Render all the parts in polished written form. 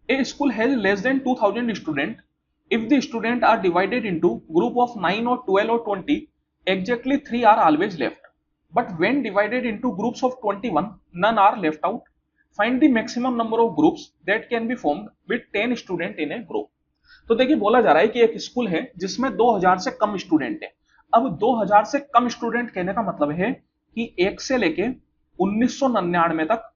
A school has less than 2000 students. If the students are divided into group of 9 or 12 or 20, exactly 3 are always left. But when divided into groups of 21, none are left out. Find the maximum number of groups that can be formed with 10 students in a group. तो देखिए बोला जा रहा है कि एक school है जिसमें 2000 से कम स्टूडेंट है। अब 2000 से कम स्टूडेंट कहने का मतलब है कि 1 से लेके 1999 तक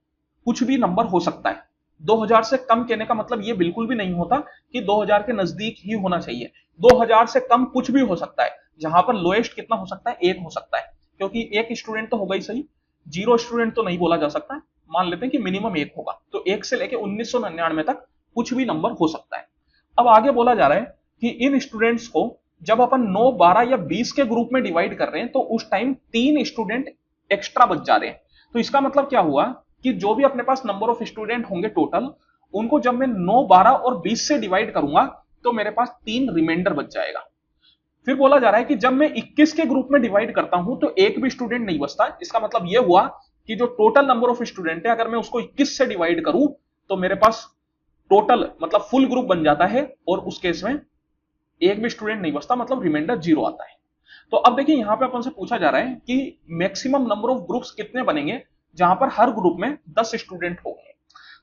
कुछ भी नंबर हो सकता है। 2000 से कम कहने का मतलब ये बिल्कुल भी नहीं होता कि 2000 के नजदीक ही होना चाहिए। 2000 से कम कुछ भी हो सकता है, जहां पर लोएस्ट कितना हो सकता है, 1 हो सकता है, क्योंकि एक स्टूडेंट तो होगा ही सही, 0 स्टूडेंट तो नहीं बोला जा सकता है। मान लेते हैं कि मिनिमम 1 होगा, तो 1 से लेके 1999 तक कुछ भी नंबर हो सकता है। अब आगे बोला जा रहा है कि इन स्टूडेंट्स को जब अपन 9, 12 या 20 के ग्रुप में डिवाइड कर रहे हैं तो उस टाइम 3 स्टूडेंट एक्स्ट्रा बच जा रहे हैं। तो इसका मतलब क्या हुआ कि जो भी अपने पास नंबर ऑफ स्टूडेंट होंगे टोटल, उनको जब मैं 9, 12 और 20 से डिवाइड करूंगा तो मेरे पास 3 रिमाइंडर बच जाएगा। फिर बोला जा रहा है कि जब मैं 21 के ग्रुप में डिवाइड करता हूं तो एक भी स्टूडेंट नहीं बचता। इसका मतलब यह हुआ कि जो टोटल नंबर ऑफ स्टूडेंट है, अगर मैं उसको 21 से डिवाइड करूं तो मेरे पास टोटल मतलब फुल ग्रुप बन जाता है, और उस केस में एक भी स्टूडेंट नहीं बचता, मतलब रिमाइंडर 0 आता है। तो अब देखिए यहां पे अपन से पूछा जा रहा है कि मैक्सिमम नंबर ऑफ ग्रुप्स कितने बनेंगे जहां पर हर ग्रुप में 10 स्टूडेंट होंगे।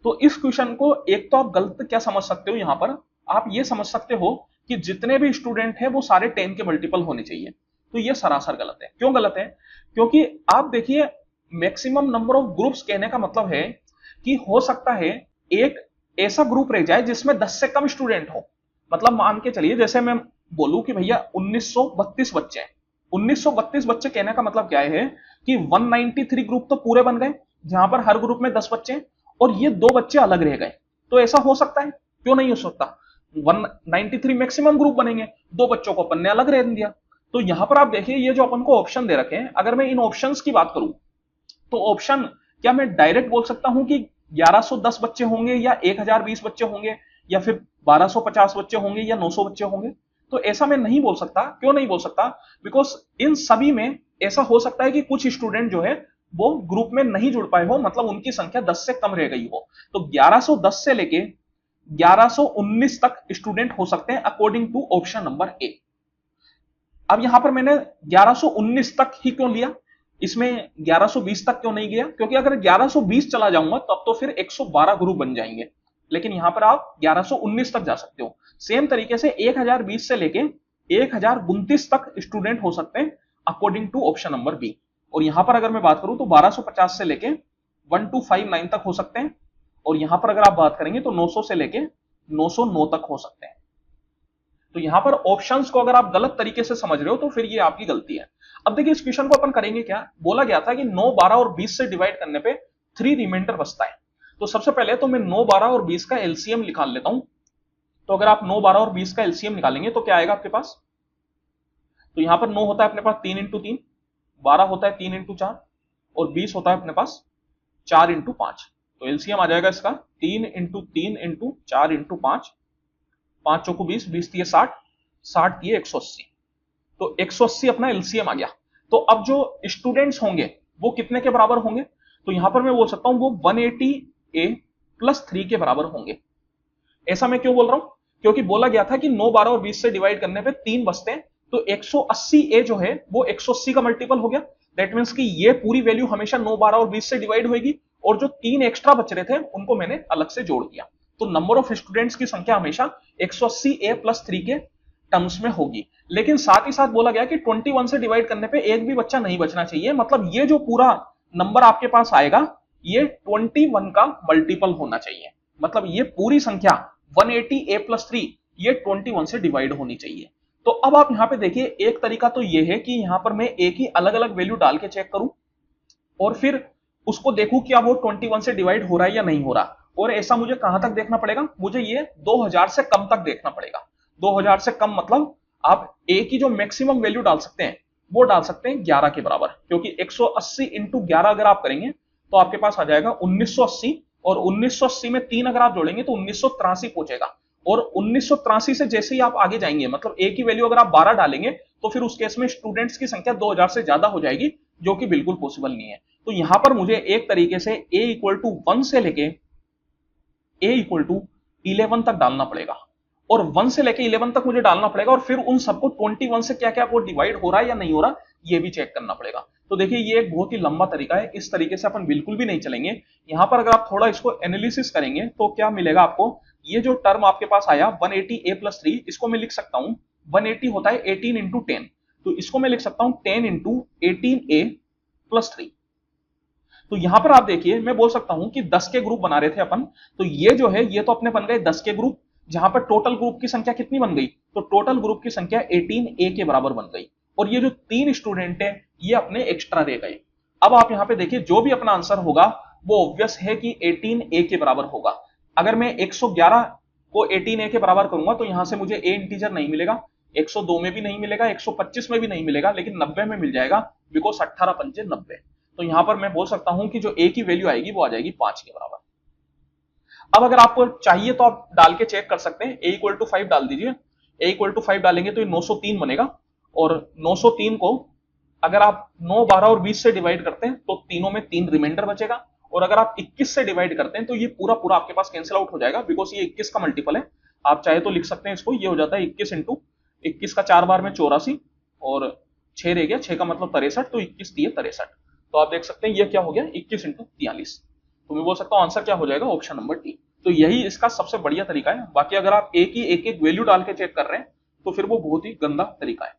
तो इस क्वेश्चन को एक तो आप गलत क्या समझ सकते हो, यहां पर आप ये समझ सकते हो कि जितने भी स्टूडेंट हैं वो सारे 10 के मल्टीपल होने चाहिए। तो ये सरासर गलत है। क्यों गलत है? क्योंकि आप देखिए मैक्सिमम नंबर ऑफ ग्रुप्स कहने का मतलब है कि हो सकता है एक ऐसा ग्रुप रह जाए जिसमें 10 से कम स्टूडेंट हो। मतलब मान के चलिए जैसे मैं बोलूं कि भैया 1932 बच्चे हैं। 1932 बच्चे कहने का मतलब क्या है कि 193 ग्रुप तो पूरे बन गए जहां पर हर ग्रुप में 10 बच्चे हैं, और ये 2 बच्चे अलग रह गए। तो ऐसा हो सकता है? क्यों नहीं हो सकता? 193 मैक्सिमम ग्रुप बनेंगे, 2 बच्चों को अपन ने अलग रह दिया। तो यहां पर आप देखिए ये जो अपन को ऑप्शन दे रखे हैं, अगर मैं इन ऑप्शंस की बात करूं तो ऑप्शन क्या मैं डायरेक्ट बोल सकता हूं कि 1110 बच्चे होंगे या 1020 बच्चे होंगे या फिर 1250 बच्चे होंगे या 900 बच्चे होंगे? तो ऐसा मैं नहीं बोल सकता। क्यों नहीं बोल सकता? बिकॉज इन सभी में ऐसा हो सकता है कि कुछ स्टूडेंट जो है वो ग्रुप में नहीं जुड़ पाए हो, मतलब उनकी संख्या 10 से कम रह गई हो। तो 1110 से लेके 1119 तक स्टूडेंट हो सकते हैं according to option number A. अब यहां पर मैंने 1119 तक ही क्यों लिया, इसमें 1120 तक क्यों नहीं गया? क्योंकि अगर 1120 चला जाऊंगा तब तो फिर 112 ग्रुप बन जाएंगे, लेकिन यहां पर आप 1119 तक जा सकते हो। सेम तरीके से 1020 से लेके 1029 तक स्टूडेंट हो सकते हैं according to option number B. और यहां पर अगर मैं बात करूं तो 1250 से लेके 1259 तक हो सकते हैं, और यहां पर अगर आप बात करेंगे तो 900 से लेके 909 तक हो सकते हैं। तो यहां पर ऑप्शंस को अगर आप गलत तरीके से समझ रहे हो तो फिर ये आपकी गलती है। अब देखिए इस क्वेश्चन को अपन करेंगे क्या। बोला गया था कि 9, 12 और 20 से डिवाइड करने पे 3 रिमाइंडर बचता है। तो सबसे पहले तो मैं 9, 12 और 20 का एलसीएम निकाल लेता हूं। तो अगर आप 9, 12 और 20 का एलसीएम निकालेंगे तो क्या आएगा आपके पास? तो यहां पर 9 होता है अपने पास 3 इंटू 3, 12 होता है 3 इंटू 4, और 20 होता है अपने पास 4 इंटू 5। तो एलसीएम आ जाएगा इसका 3 इंटू 3 इंटू 4 इंटू 5, 5 चौको 20, 20 दिए 60, 60 दिए 180। तो 180 अपना एलसीएम आ गया। तो अब जो स्टूडेंट्स होंगे वो कितने के बराबर होंगे? तो यहां पर मैं बोल सकता हूं वो 180 ए प्लस 3 के बराबर होंगे। ऐसा मैं क्यों बोल रहा हूं? क्योंकि बोला गया था कि 9, 12 और 20 से डिवाइड करने पे 3 बचते हैं, तो 180 ए जो है वो 180 का मल्टीपल हो गया। दैट मीन्स कि ये पूरी वैल्यू हमेशा 9, 12 और 20 से डिवाइड होगी, और जो 3 एक्स्ट्रा बच रहे थे उनको मैंने अलग से जोड़ दिया। तो नंबर ऑफ स्टूडेंट्स की संख्या हमेशा 180 ए प्लस 3 के टर्म्स में होगी। लेकिन साथ ही साथ बोला गया कि 21 से डिवाइड करने पे एक भी बच्चा नहीं बचना चाहिए। मतलब ये जो पूरा नंबर आपके पास आएगा ये 21 का मल्टीपल होना चाहिए। मतलब ये पूरी संख्या 180 ए प्लस 3 ये 21 से डिवाइड होनी चाहिए। तो अब आप यहां पे देखिए एक तरीका तो ये है कि यहां पर मैं एक ही अलग अलग वैल्यू डाल के चेक करूं और फिर उसको देखूं क्या वो 21 से डिवाइड हो रहा है या नहीं हो रहा। और ऐसा मुझे कहां तक देखना पड़ेगा? मुझे ये 2000 से कम तक देखना पड़ेगा। 2000 से कम मतलब आप ए की जो मैक्सिमम वैल्यू डाल सकते हैं वो डाल सकते हैं 11 के बराबर, क्योंकि 180 इंटू 11 अगर आप करेंगे तो आपके पास आ जाएगा 1980, और 1980 में 3 अगर आप जोड़ेंगे तो 1983 पहुंचेगा। और 1983 से जैसे ही आप आगे जाएंगे, मतलब ए की वैल्यू अगर आप 12 डालेंगे तो फिर उस केस में स्टूडेंट्स की संख्या 2000 से ज्यादा हो जाएगी, जो कि बिल्कुल पॉसिबल नहीं है। तो यहां पर मुझे एक तरीके से ए इक्वल टू 1 से लेके ए इक्वल टू 11 तक डालना पड़ेगा और 1 से लेके 11 तक मुझे डालना पड़ेगा और फिर उन सबको 21 से क्या क्या वो डिवाइड हो रहा है या नहीं हो रहा ये भी चेक करना पड़ेगा। तो देखिए ये एक बहुत ही लंबा तरीका है, इस तरीके से अपन बिल्कुल भी नहीं चलेंगे। यहां पर अगर आप थोड़ा इसको एनालिसिस करेंगे तो क्या मिलेगा आपको, ये जो टर्म आपके पास आया 180a + 3, इसको मैं लिख सकता हूं 180 होता है 18 × 10, तो इसको मैं लिख सकता हूं 10 × 18a + 3। तो यहां पर आप देखिए मैं बोल सकता हूं कि 10 के ग्रुप बना रहे थे अपन, तो ये जो है ये तो अपने बन गए 10 के ग्रुप, जहां पर टोटल ग्रुप की संख्या कितनी बन गई, तो टोटल ग्रुप की संख्या 18a के बराबर बन गई और ये जो 3 स्टूडेंट है ये अपने एक्स्ट्रा रह गए। अब आप यहां पे देखिए जो भी अपना आंसर होगा वो ऑब्वियस है कि 18a के बराबर होगा। अगर मैं 111 को 18a के बराबर करूंगा तो यहां से मुझे a इंटीजर नहीं मिलेगा, 102 में भी नहीं मिलेगा, 125 में भी नहीं मिलेगा, लेकिन 90 में मिल जाएगा, बिकॉज 18 पंजे 90। तो यहां पर मैं बोल सकता हूं कि जो a की वैल्यू आएगी वो आ जाएगी 5 के बराबर। अब अगर आपको चाहिए तो आप डाल के चेक कर सकते हैं, a = 5 डाल दीजिए, a = 5 डालेंगे तो ये 903 बनेगा और 903 को अगर आप 9, 12 और 20 से डिवाइड करते हैं तो तीनों में 3 रिमाइंडर बचेगा और अगर आप 21 से डिवाइड करते हैं तो ये पूरा पूरा आपके पास कैंसिल आउट हो जाएगा, बिकॉज ये 21 का मल्टीपल है। आप चाहे तो लिख सकते हैं इसको, ये हो जाता है 21 × 21 का 4 बार में 84 और 6 रह गया, 6 का मतलब 63, तो 21 × 3 = 63। तो आप देख सकते हैं ये क्या हो गया 21 × 43। तो मैं बोल सकता हूं आंसर क्या हो जाएगा, ऑप्शन नंबर डी। तो यही इसका सबसे बढ़िया तरीका है। बाकी अगर आप एक ही एक वैल्यू डाल के चेक कर रहे हैं तो फिर वो बहुत ही गंदा तरीका है।